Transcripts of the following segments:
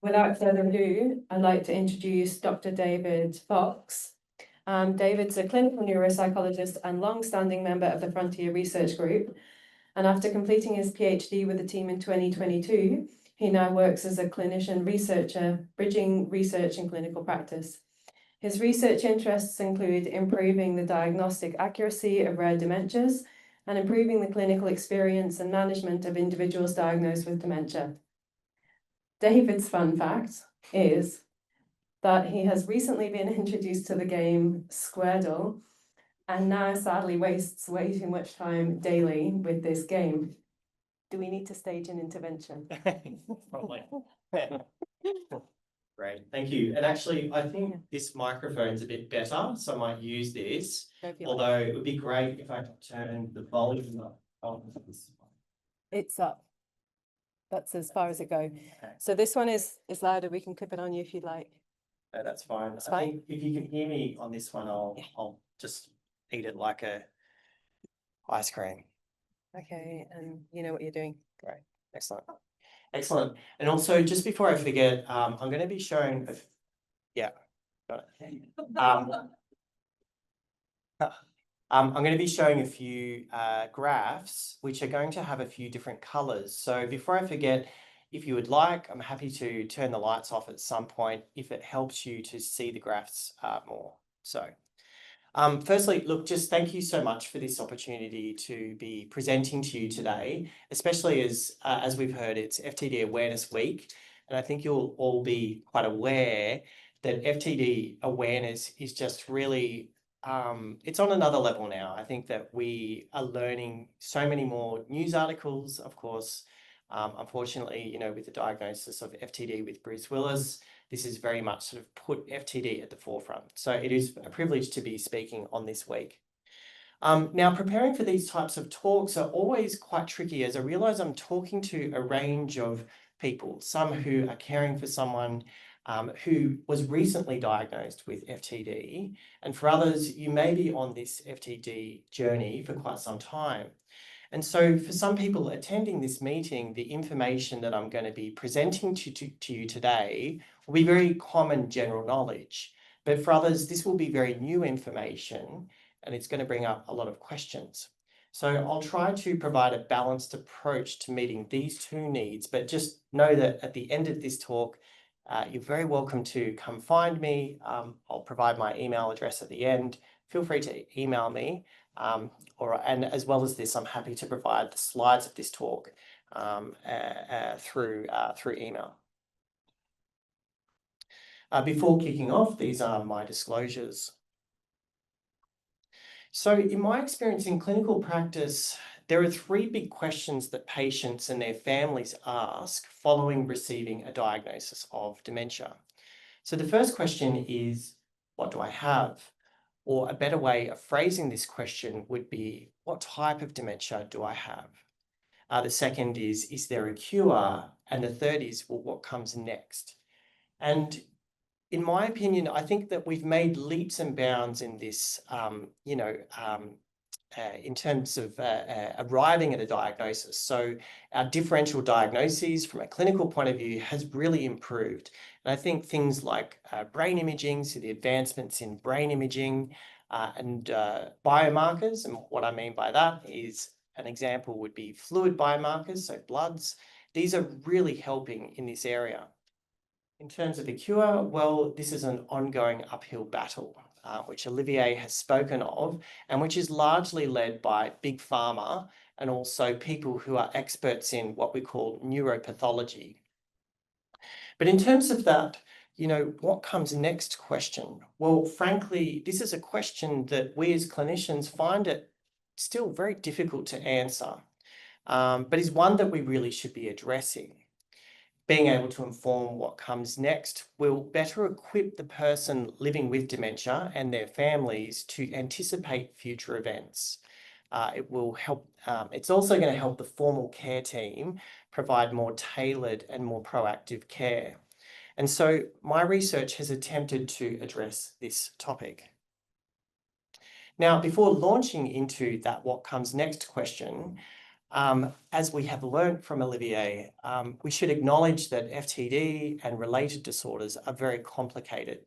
without further ado, I'd like to introduce Dr. David Foxe. David's a clinical neuropsychologist and long-standing member of the Frontier Research Group. And after completing his PhD with the team in 2022, he now works as a clinician researcher, bridging research and clinical practice. His research interests include improving the diagnostic accuracy of rare dementias and improving the clinical experience and management of individuals diagnosed with dementia. David's fun fact is that he has recently been introduced to the game Squirtle and now sadly wastes way too much time daily with this game. Do we need to stage an intervention? Probably. Great, thank you. And actually, I think this microphone's a bit better, so I might use this. Although it would be great if I could turn the volume up on this one. It's up. That's as far as it goes. Okay. So this one is louder. We can clip it on you if you'd like. No, that's fine. I think if you can hear me on this one, I'll just eat it like a ice cream. Okay, and you know what you're doing. Great, excellent. Excellent. And also, just before I forget, I'm going to be showing, got it. I'm going to be showing a few graphs, which are going to have a few different colors. So before I forget, if you would like, I'm happy to turn the lights off at some point if it helps you to see the graphs more. So firstly, look, just thank you so much for this opportunity to be presenting to you today, especially as we've heard, it's FTD Awareness Week. And I think you'll all be quite aware that FTD awareness is just really, it's on another level now. I think that we are learning so many more news articles, of course. Unfortunately, you know, with the diagnosis of FTD with Bruce Willis, this is very much sort of put FTD at the forefront. So it is a privilege to be speaking on this week. Now, preparing for these types of talks are always quite tricky, as I realise I'm talking to a range of people, some who are caring for someone who was recently diagnosed with FTD, and for others, you may be on this FTD journey for quite some time. And so for some people attending this meeting, the information that I'm going to be presenting to you today will be very common general knowledge. But for others, this will be very new information, and it's going to bring up a lot of questions. So I'll try to provide a balanced approach to meeting these two needs, but just know that at the end of this talk, you're very welcome to come find me. I'll provide my email address at the end. Feel free to email me. And as well as this, I'm happy to provide the slides of this talk through email. Before kicking off, these are my disclosures. So in my experience in clinical practice, there are three big questions that patients and their families ask following receiving a diagnosis of dementia. So the first question is, what do I have? Or a better way of phrasing this question would be, what type of dementia do I have? The second is there a cure? And the third is, well, what comes next? And in my opinion, I think that we've made leaps and bounds in this, in terms of arriving at a diagnosis. So our differential diagnoses from a clinical point of view has really improved. And I think things like brain imaging, so the advancements in brain imaging and biomarkers, and what I mean by that is an example would be fluid biomarkers, so bloods. These are really helping in this area. In terms of a cure, well, this is an ongoing uphill battle, which Olivier has spoken of, and which is largely led by big pharma and also people who are experts in what we call neuropathology. But in terms of that, you know, what comes next question? Well, frankly, this is a question that we as clinicians find it still very difficult to answer, but is one that we really should be addressing. Being able to inform what comes next will better equip the person living with dementia and their families to anticipate future events. It will help. It's also going to help the formal care team provide more tailored and more proactive care. And so my research has attempted to address this topic. Now, before launching into that what comes next question, As we have learnt from Olivier, we should acknowledge that FTD and related disorders are very complicated.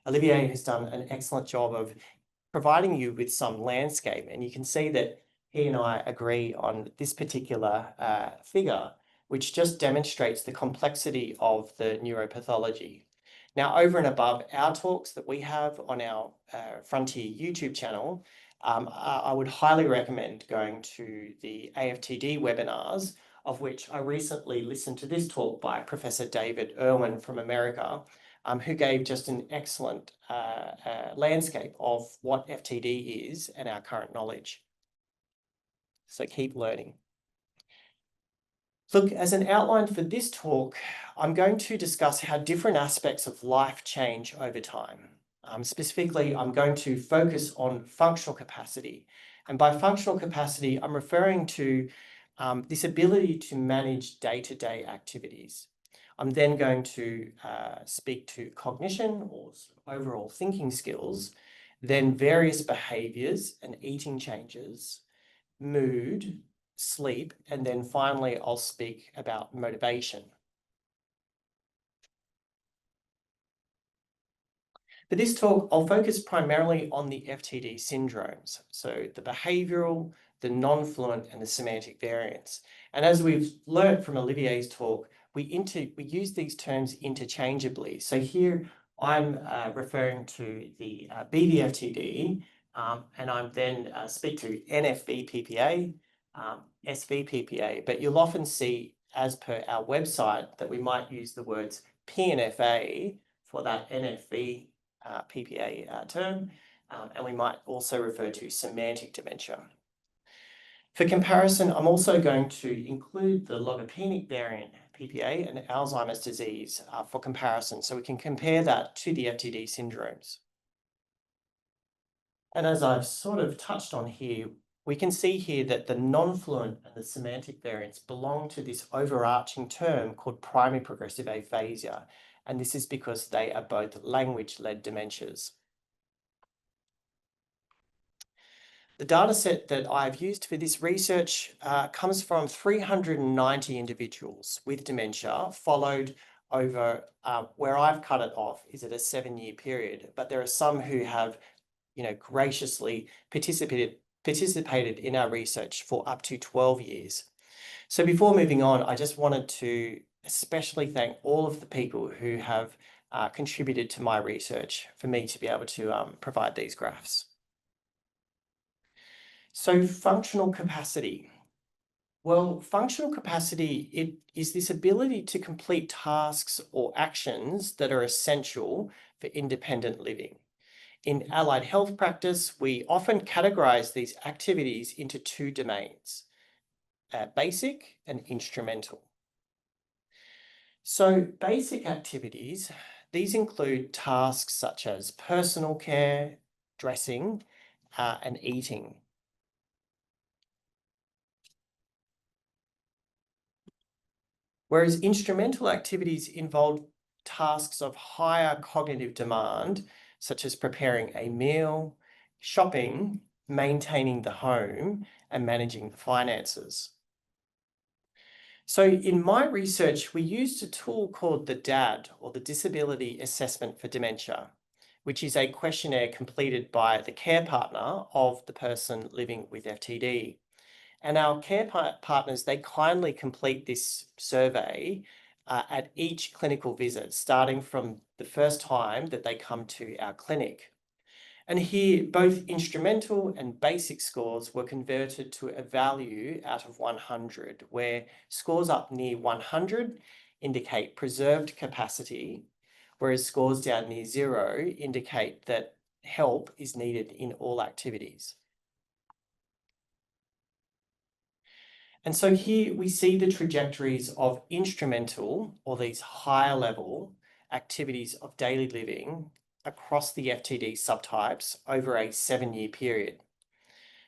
Olivier has done an excellent job of providing you with some landscape, and you can see that he and I agree on this particular figure, which just demonstrates the complexity of the neuropathology. Now, over and above our talks that we have on our Frontier YouTube channel, I would highly recommend going to the AFTD webinars, of which I recently listened to this talk by Professor David Irwin from America, who gave just an excellent landscape of what FTD is and our current knowledge. So keep learning. Look, as an outline for this talk, I'm going to discuss how different aspects of life change over time. Specifically, I'm going to focus on functional capacity. And by functional capacity, I'm referring to this ability to manage day-to-day activities. I'm then going to speak to cognition or overall thinking skills, then various behaviours and eating changes, mood, sleep, and then finally I'll speak about motivation. For this talk, I'll focus primarily on the FTD syndromes, so the behavioural, the non-fluent and the semantic variants. And as we've learnt from Olivier's talk, we use these terms interchangeably. So here I'm referring to the BVFTD, and I'm then speak to NFB-PPA, SV-PPA, but you'll often see, as per our website, that we might use the words PNFA for that NFB PPA term, and we might also refer to semantic dementia. For comparison, I'm also going to include the logopenic variant PPA and Alzheimer's disease for comparison, so we can compare that to the FTD syndromes. And as I've sort of touched on here, we can see here that the non-fluent and the semantic variants belong to this overarching term called primary progressive aphasia, and this is because they are both language-led dementias. The data set that I've used for this research comes from 390 individuals with dementia, followed over, where I've cut it off is at a 7-year period, but there are some who have, graciously participated in our research for up to 12 years. So before moving on, I just wanted to especially thank all of the people who have contributed to my research for me to be able to provide these graphs. So functional capacity. Well, functional capacity, it is this ability to complete tasks or actions that are essential for independent living. In allied health practice, we often categorize these activities into two domains, basic and instrumental. So basic activities, these include tasks such as personal care, dressing, and eating. Whereas instrumental activities involve tasks of higher cognitive demand, such as preparing a meal, shopping, maintaining the home, and managing the finances. So in my research, we used a tool called the DAD, or the Disability Assessment for Dementia, which is a questionnaire completed by the care partner of the person living with FTD. And our care partners, they kindly complete this survey at each clinical visit, starting from the first time that they come to our clinic. And here, both instrumental and basic scores were converted to a value out of 100, where scores up near 100 indicate preserved capacity, whereas scores down near 0 indicate that help is needed in all activities. And so here we see the trajectories of instrumental, or these higher level activities of daily living across the FTD subtypes over a 7-year period.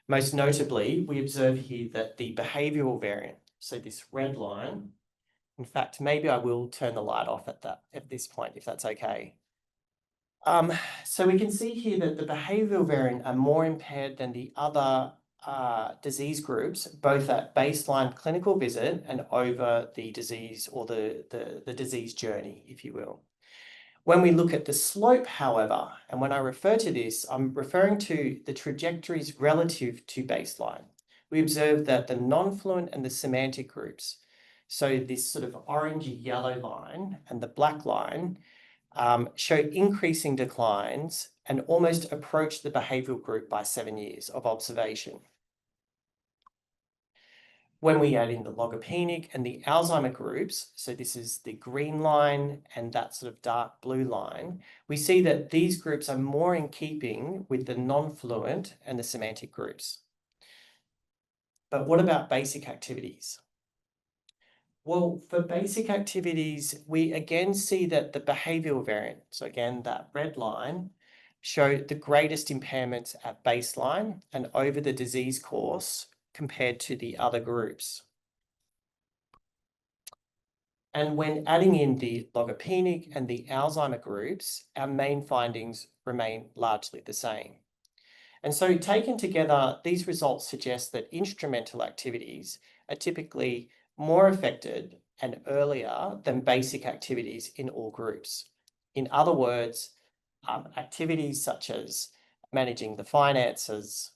Most notably, we observe here that the behavioural variant, so this red line, in fact, maybe I will turn the light off at this point, if that's okay. So we can see here that the behavioural variant are more impaired than the other disease groups, both at baseline clinical visit and over the disease or the disease journey, if you will. When we look at the slope, however, and when I refer to this, I'm referring to the trajectories relative to baseline. We observe that the non-fluent and the semantic groups, so this sort of orangey yellow line and the black line, show increasing declines and almost approach the behavioural group by 7 years of observation. When we add in the logopenic and the Alzheimer groups, so this is the green line and that sort of dark blue line, we see that these groups are more in keeping with the non-fluent and the semantic groups. But what about basic activities? Well, for basic activities, we again see that the behavioural variant, so again, that red line, show the greatest impairments at baseline and over the disease course compared to the other groups. And when adding in the logopenic and the Alzheimer groups, our main findings remain largely the same. And so taken together, these results suggest that instrumental activities are typically more affected and earlier than basic activities in all groups. In other words, activities such as managing the finances,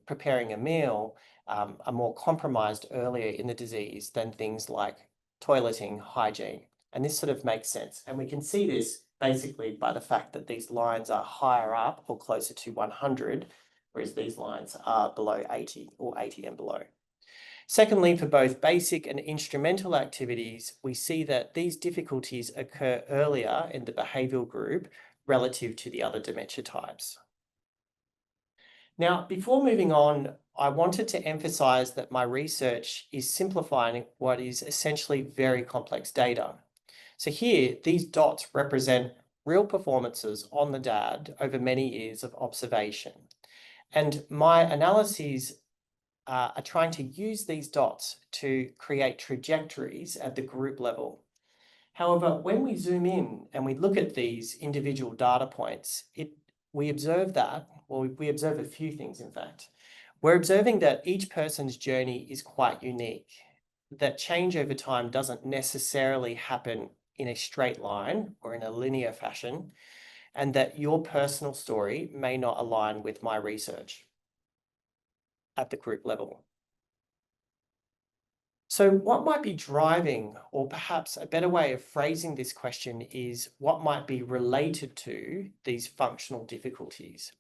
preparing a meal, are more compromised earlier in the disease than things like toileting, hygiene. And this sort of makes sense. And we can see this basically by the fact that these lines are higher up or closer to 100, whereas these lines are below 80 or 80 and below. Secondly, for both basic and instrumental activities, we see that these difficulties occur earlier in the behavioural group relative to the other dementia types. Now, before moving on, I wanted to emphasise that my research is simplifying what is essentially very complex data. So here, these dots represent real performances on the DAD over many years of observation. And my analyses are trying to use these dots to create trajectories at the group level. However, when we zoom in and we look at these individual data points, we observe a few things, in fact. We're observing that each person's journey is quite unique, that change over time doesn't necessarily happen in a straight line or in a linear fashion, and that your personal story may not align with my research at the group level. So what might be driving, or perhaps a better way of phrasing this question is, what might be related to these functional difficulties?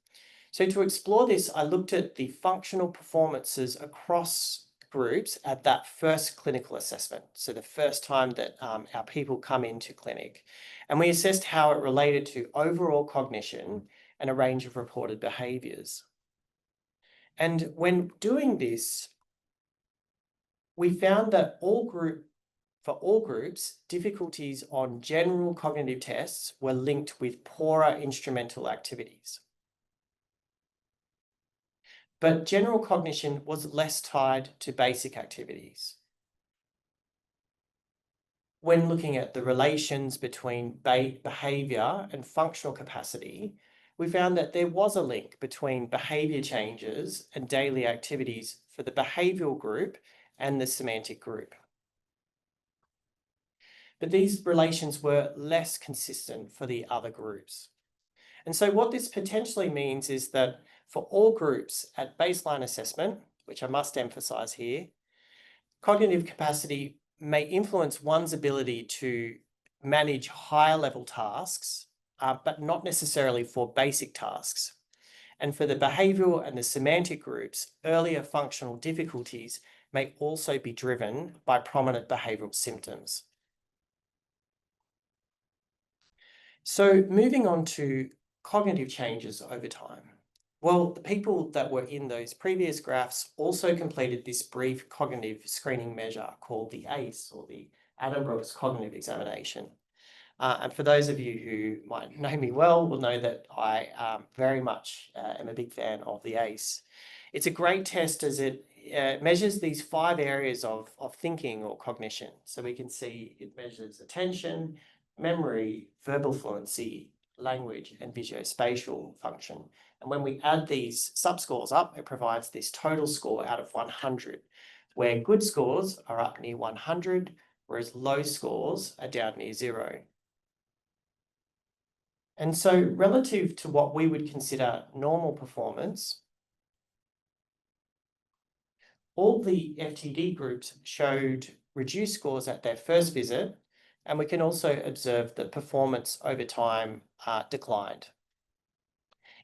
So to explore this, I looked at the functional performances across groups at that first clinical assessment, so the first time that our people come into clinic. And we assessed how it related to overall cognition and a range of reported behaviours. And when doing this, we found that for all groups, difficulties on general cognitive tests were linked with poorer instrumental activities. But general cognition was less tied to basic activities. When looking at the relations between behaviour and functional capacity, we found that there was a link between behaviour changes and daily activities for the behavioural group and the semantic group. But these relations were less consistent for the other groups. And so what this potentially means is that for all groups at baseline assessment, which I must emphasise here, cognitive capacity may influence one's ability to manage higher level tasks, but not necessarily for basic tasks. And for the behavioural and the semantic groups, earlier functional difficulties may also be driven by prominent behavioural symptoms. So moving on to cognitive changes over time. Well, the people that were in those previous graphs also completed this brief cognitive screening measure called the ACE, or the Addenbroke's Cognitive Examination. And for those of you who might know me well, will know that I very much am a big fan of the ACE. It's a great test as it measures these 5 areas of thinking or cognition. So we can see it measures attention, memory, verbal fluency, language, and visuospatial function. And when we add these subscores up, it provides this total score out of 100, where good scores are up near 100, whereas low scores are down near 0. And so relative to what we would consider normal performance, all the FTD groups showed reduced scores at their first visit, and we can also observe that performance over time declined.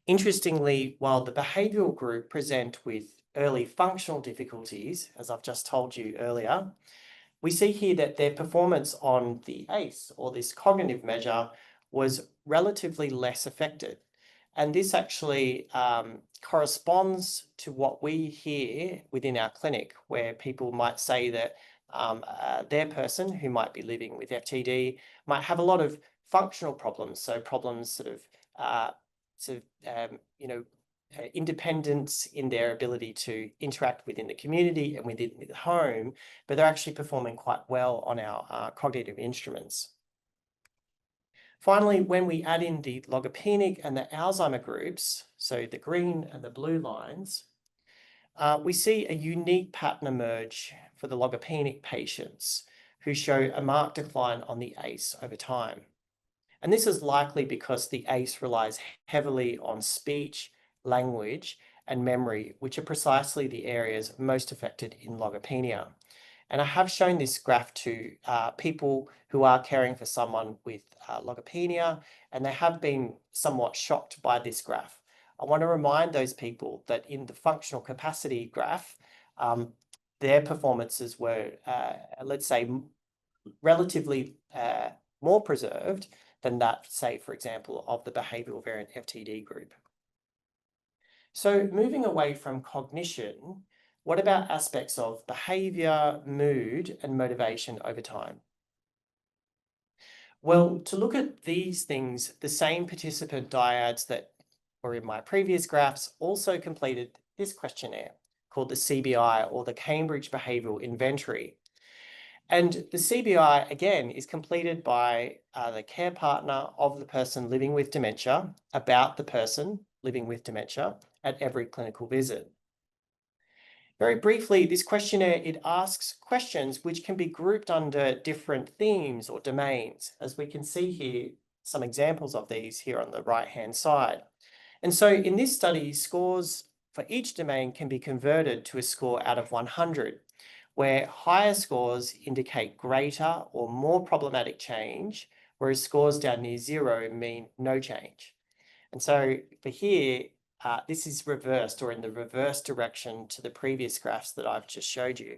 Interestingly, while the behavioural group present with early functional difficulties, as I've just told you earlier, we see here that their performance on the ACE, or this cognitive measure, was relatively less affected. And this actually corresponds to what we hear within our clinic, where people might say that their person who might be living with FTD might have a lot of functional problems. So problems independence in their ability to interact within the community and within the home, but they're actually performing quite well on our cognitive instruments. Finally, when we add in the logopenic and the Alzheimer groups, so the green and the blue lines, we see a unique pattern emerge for the logopenic patients who show a marked decline on the ACE over time. And this is likely because the ACE relies heavily on speech, language, and memory, which are precisely the areas most affected in logopenia. And I have shown this graph to people who are caring for someone with logopenia, and they have been somewhat shocked by this graph. I want to remind those people that in the functional capacity graph, their performances were, let's say, relatively more preserved than that, say, for example, of the behavioural variant FTD group. So moving away from cognition, what about aspects of behaviour, mood, and motivation over time? Well, to look at these things, the same participant dyads that were in my previous graphs also completed this questionnaire called the CBI, or the Cambridge Behavioural Inventory. And the CBI, again, is completed by the care partner of the person living with dementia about the person living with dementia at every clinical visit. Very briefly, this questionnaire, it asks questions which can be grouped under different themes or domains, as we can see here, some examples of these here on the right-hand side. And so in this study, scores for each domain can be converted to a score out of 100, where higher scores indicate greater or more problematic change, whereas scores down near 0 mean no change. And so for here, this is reversed, or in the reverse direction to the previous graphs that I've just showed you.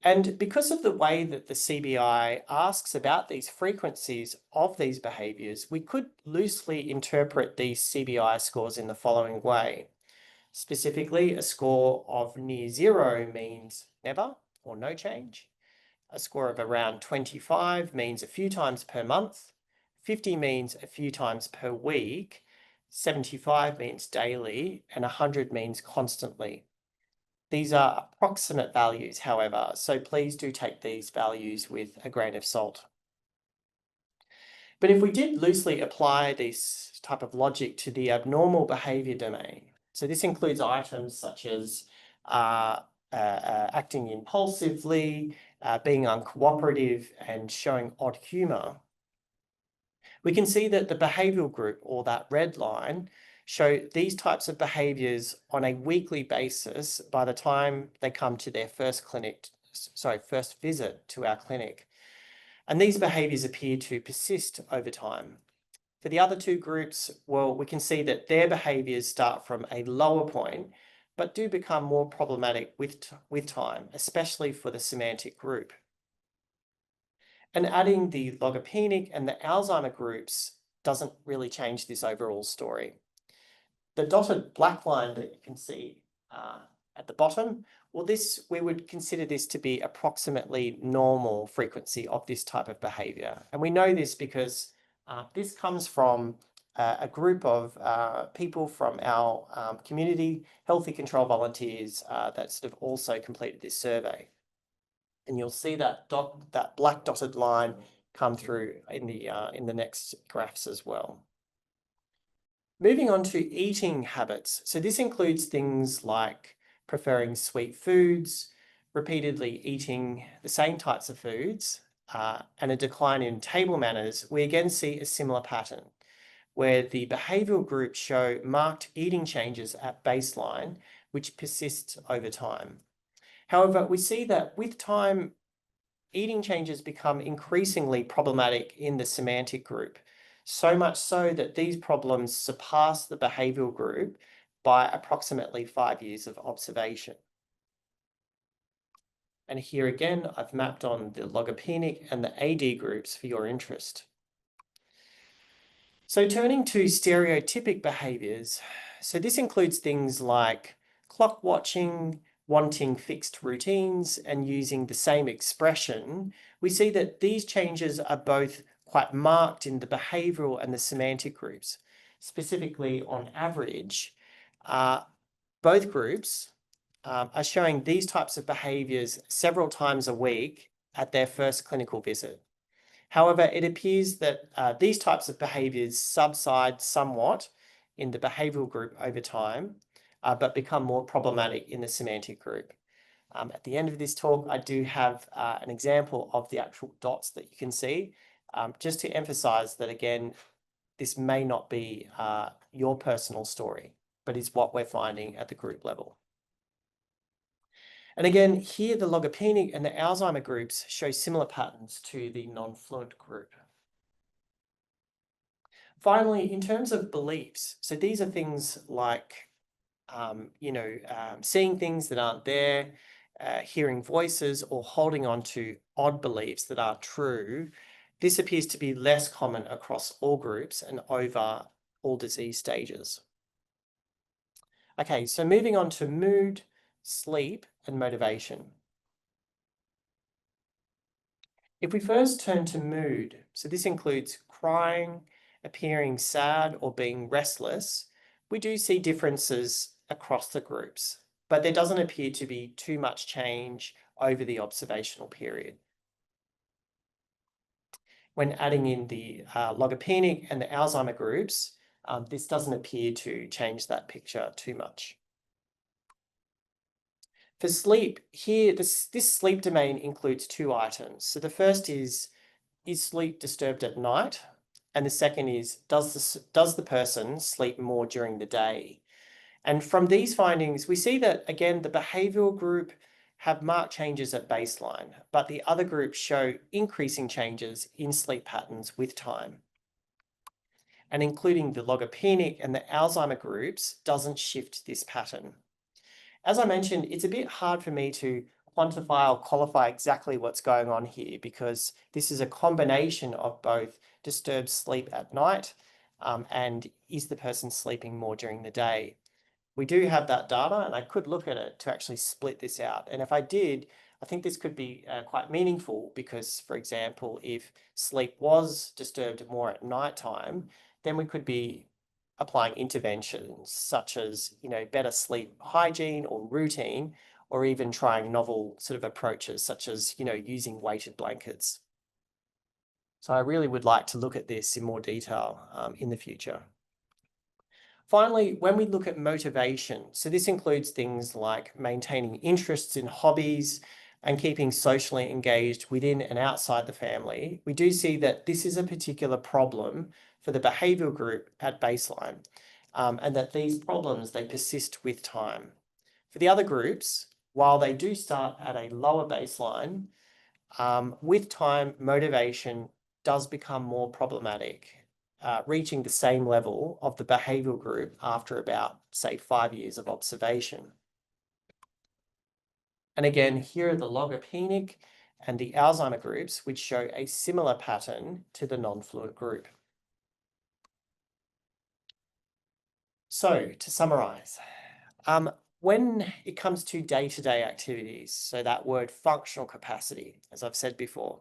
And because of the way that the CBI asks about these frequencies of these behaviours, we could loosely interpret these CBI scores in the following way. Specifically, a score of near 0 means never or no change. A score of around 25 means a few times per month. 50 means a few times per week. 75 means daily, and 100 means constantly. These are approximate values, however, so please do take these values with a grain of salt. But if we did loosely apply this type of logic to the abnormal behaviour domain, so this includes items such as acting impulsively, being uncooperative, and showing odd humour, we can see that the behavioural group, or that red line, show these types of behaviours on a weekly basis by the time they come to their first visit to our clinic. And these behaviours appear to persist over time. For the other two groups, well, we can see that their behaviours start from a lower point, but do become more problematic with time, especially for the semantic group. And adding the logopenic and the Alzheimer groups doesn't really change this overall story. The dotted black line that you can see at the bottom, well, we would consider this to be approximately normal frequency of this type of behaviour. And we know this because this comes from a group of people from our community, healthy control volunteers that sort of also completed this survey. And you'll see that black dotted line come through in the next graphs as well. Moving on to eating habits. So this includes things like preferring sweet foods, repeatedly eating the same types of foods, and a decline in table manners. We again see a similar pattern where the behavioural groups show marked eating changes at baseline, which persists over time. However, we see that with time, eating changes become increasingly problematic in the semantic group, so much so that these problems surpass the behavioural group by approximately 5 years of observation. And here again, I've mapped on the logopenic and the AD groups for your interest. So turning to stereotypic behaviours, so this includes things like clock watching, wanting fixed routines, and using the same expression. We see that these changes are both quite marked in the behavioural and the semantic groups. Specifically, on average, both groups are showing these types of behaviours several times a week at their first clinical visit. However, it appears that these types of behaviours subside somewhat in the behavioural group over time, but become more problematic in the semantic group. At the end of this talk, I do have an example of the actual dots that you can see, just to emphasise that, again, this may not be your personal story, but is what we're finding at the group level. And again, here the logopenic and the Alzheimer groups show similar patterns to the non-fluent group. Finally, in terms of beliefs, so these are things like, seeing things that aren't there, hearing voices, or holding on to odd beliefs that are true. This appears to be less common across all groups and over all disease stages. Okay, so moving on to mood, sleep, and motivation. If we first turn to mood, so this includes crying, appearing sad, or being restless, we do see differences across the groups, but there doesn't appear to be too much change over the observational period. When adding in the logopenic and the Alzheimer groups, this doesn't appear to change that picture too much. For sleep, here, this sleep domain includes two items. So the first is sleep disturbed at night? And the second is, does the person sleep more during the day? And from these findings, we see that, again, the behavioural group have marked changes at baseline, but the other groups show increasing changes in sleep patterns with time. And including the logopenic and the Alzheimer groups doesn't shift this pattern. As I mentioned, it's a bit hard for me to quantify or qualify exactly what's going on here because this is a combination of both disturbed sleep at night and is the person sleeping more during the day. We do have that data and I could look at it to actually split this out. And if I did, I think this could be quite meaningful because, for example, if sleep was disturbed more at night time, then we could be applying interventions such as, better sleep hygiene or routine, or even trying novel sort of approaches such as, using weighted blankets. So I really would like to look at this in more detail in the future. Finally, when we look at motivation, so this includes things like maintaining interests in hobbies and keeping socially engaged within and outside the family, we do see that this is a particular problem for the behavioural group at baseline, and that these problems, they persist with time. For the other groups, while they do start at a lower baseline, with time, motivation does become more problematic, reaching the same level of the behavioural group after about, say, 5 years of observation. And again, here are the logopenic and the Alzheimer groups, which show a similar pattern to the non-fluent group. So, to summarise, when it comes to day-to-day activities, so that word functional capacity, as I've said before,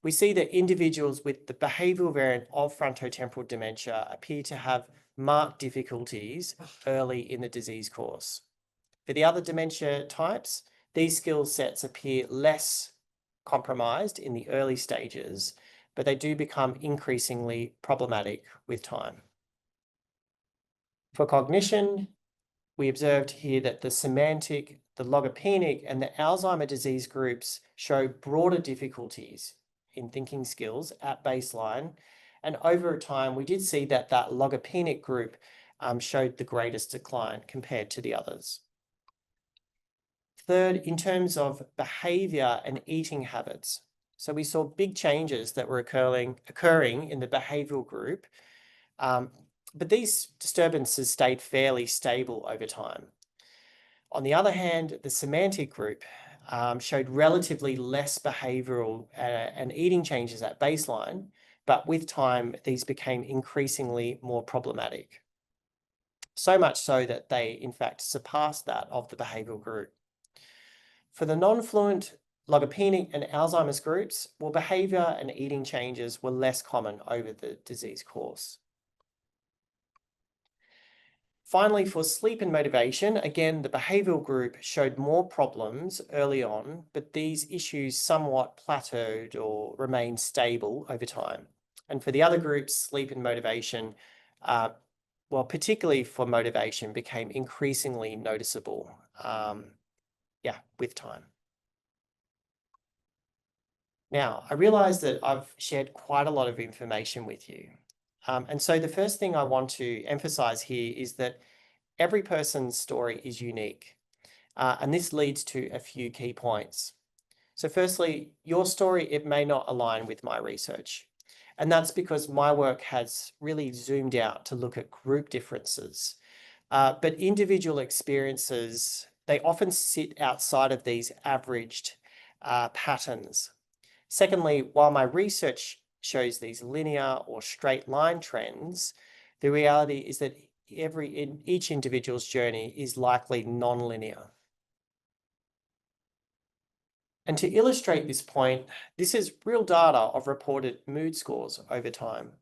we see that individuals with the behavioural variant of frontotemporal dementia appear to have marked difficulties early in the disease course. For the other dementia types, these skill sets appear less compromised in the early stages, but they do become increasingly problematic with time. For cognition, we observed here that the semantic, the logopenic, and the Alzheimer's disease groups show broader difficulties in thinking skills at baseline. And over time, we did see that that logopenic group showed the greatest decline compared to the others. Third, in terms of behaviour and eating habits. So we saw big changes that were occurring in the behavioural group, but these disturbances stayed fairly stable over time. On the other hand, the semantic group showed relatively less behavioural and eating changes at baseline, but with time, these became increasingly more problematic. So much so that they, in fact, surpassed that of the behavioural group. For the non-fluent logopenic and Alzheimer's groups, well, behaviour and eating changes were less common over the disease course. Finally, for sleep and motivation, again, the behavioural group showed more problems early on, but these issues somewhat plateaued or remained stable over time. And for the other groups, sleep and motivation, well, particularly for motivation, became increasingly noticeable, with time. Now, I realise that I've shared quite a lot of information with you. And so the first thing I want to emphasise here is that every person's story is unique. And this leads to a few key points. So firstly, your story, it may not align with my research. And that's because my work has really zoomed out to look at group differences. But individual experiences, they often sit outside of these averaged patterns. Secondly, while my research shows these linear or straight line trends, the reality is that each individual's journey is likely non-linear. And to illustrate this point, this is real data of reported mood scores over time.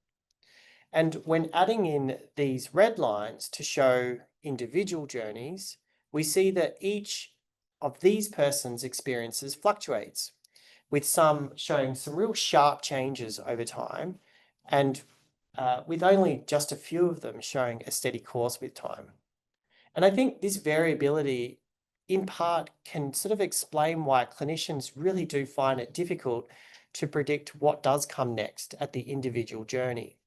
And when adding in these red lines to show individual journeys, we see that each of these persons' experiences fluctuates, with some showing some real sharp changes over time, and with only just a few of them showing a steady course with time. And I think this variability, in part, can sort of explain why clinicians really do find it difficult to predict what does come next at the individual journey.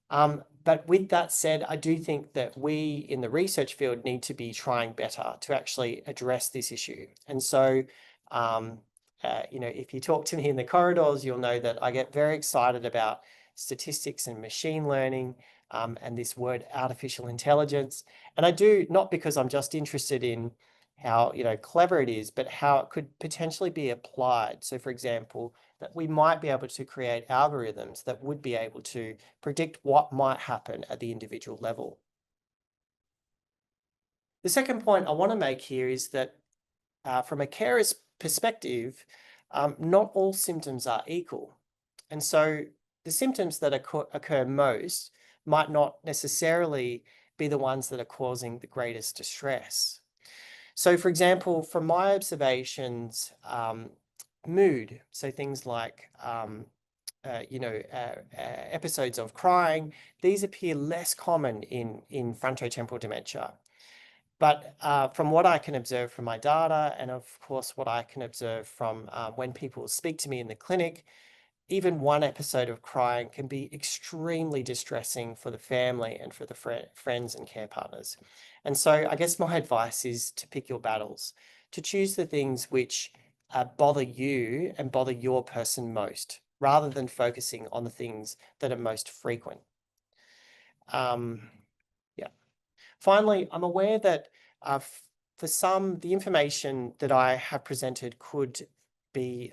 But with that said, I do think that we in the research field need to be trying better to actually address this issue. And so, if you talk to me in the corridors, you'll know that I get very excited about statistics and machine learning and this word artificial intelligence. And I do, not because I'm just interested in how clever it is, but how it could potentially be applied. So for example, that we might be able to create algorithms that would be able to predict what might happen at the individual level. The second point I want to make here is that from a carer's perspective, not all symptoms are equal. And so the symptoms that occur most might not necessarily be the ones that are causing the greatest distress. So for example, from my observations, mood, so things like episodes of crying, these appear less common in frontotemporal dementia. But from what I can observe from my data, and of course what I can observe from when people speak to me in the clinic, even one episode of crying can be extremely distressing for the family and for the friends and care partners. And so I guess my advice is to pick your battles, to choose the things which bother you and bother your person most, rather than focusing on the things that are most frequent. Finally, I'm aware that for some, the information that I have presented could be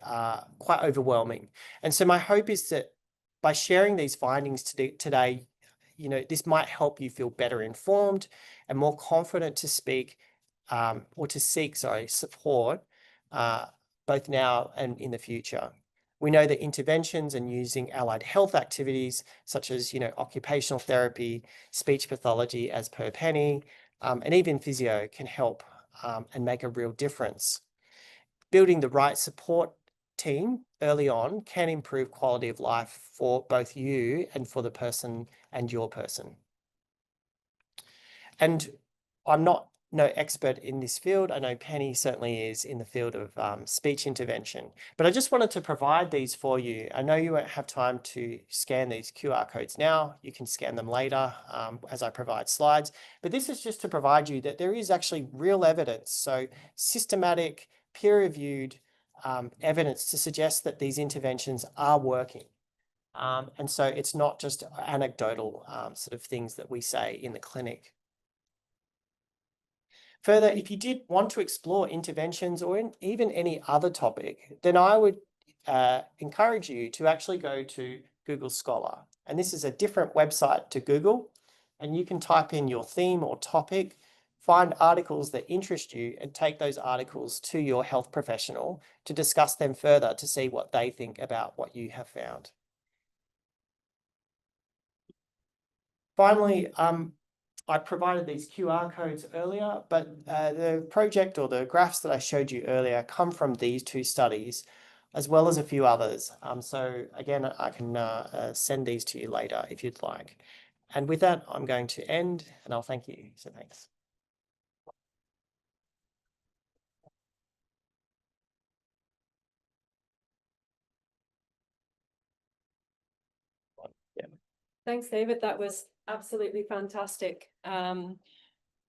quite overwhelming. And so my hope is that by sharing these findings today, this might help you feel better informed and more confident to speak or to seek, support both now and in the future. We know that interventions and using allied health activities such as, occupational therapy, speech pathology as per Penny, and even physio can help and make a real difference. Building the right support team early on can improve quality of life for both you and for the person and your person. And I'm not no expert in this field. I know Penny certainly is in the field of speech intervention, but I just wanted to provide these for you. I know you won't have time to scan these QR codes now. You can scan them later as I provide slides, but this is just to provide you that there is actually real evidence. So systematic, peer-reviewed evidence to suggest that these interventions are working. And so it's not just anecdotal sort of things that we say in the clinic. Further, if you did want to explore interventions or even any other topic, then I would encourage you to actually go to Google Scholar. And this is a different website to Google. And you can type in your theme or topic, find articles that interest you, and take those articles to your health professional to discuss them further to see what they think about what you have found. Finally, I provided these QR codes earlier, but the project or the graphs that I showed you earlier come from these two studies, as well as a few others. So again, I can send these to you later if you'd like. And with that, I'm going to end and I'll thank you. So thanks. Yeah. Thanks, David. That was absolutely fantastic.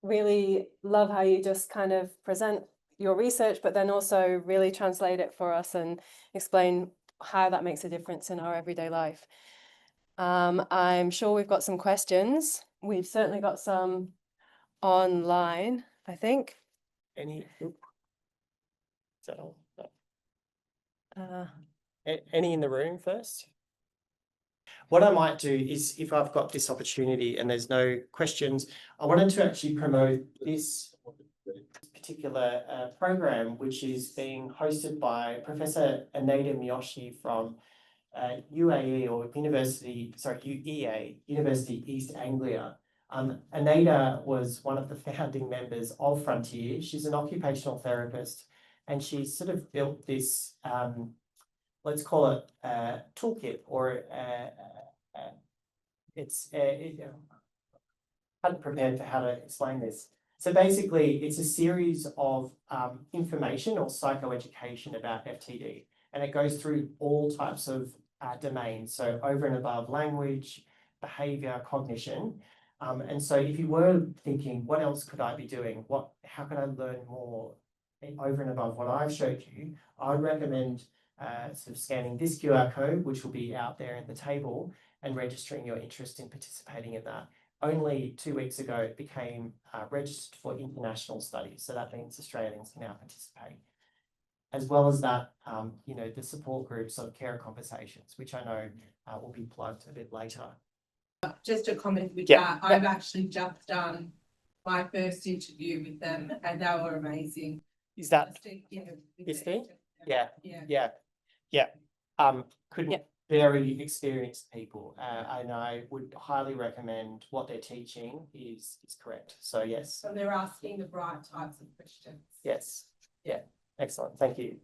Really love how you just kind of present your research, but then also really translate it for us and explain how that makes a difference in our everyday life. I'm sure we've got some questions. We've certainly got some online, I think. Any? Is that all? Uh, Any in the room first? What I might do is, if I've got this opportunity and there's no questions, I wanted to actually promote this particular program, which is being hosted by Professor Anita Miyoshi from UAE or UEA, University East Anglia. Anita was one of the founding members of Frontier. She's an occupational therapist, and she sort of built this, let's call it a toolkit, or hadn't prepared for how to explain this. So basically, it's a series of information or psychoeducation about FTD, and it goes through all types of domains, so over and above language, behaviour, cognition. And so if you were thinking, what else could I be doing? How can I learn more over and above what I've showed you? I would recommend sort of scanning this QR code, which will be out there in the table, and registering your interest in participating in that. Only 2 weeks ago, it became registered for international studies. So that means Australians can now participate. As well as that, the support groups of Carer Conversations, which I know will be plugged a bit later. Just a comment with that. I've actually just done my first interview with them and they were amazing. Is that this thing? Yeah. Very experienced people, and I would highly recommend what they're teaching is correct. So yes. So they're asking the right types of questions. Yes. Yeah. Excellent. Thank you.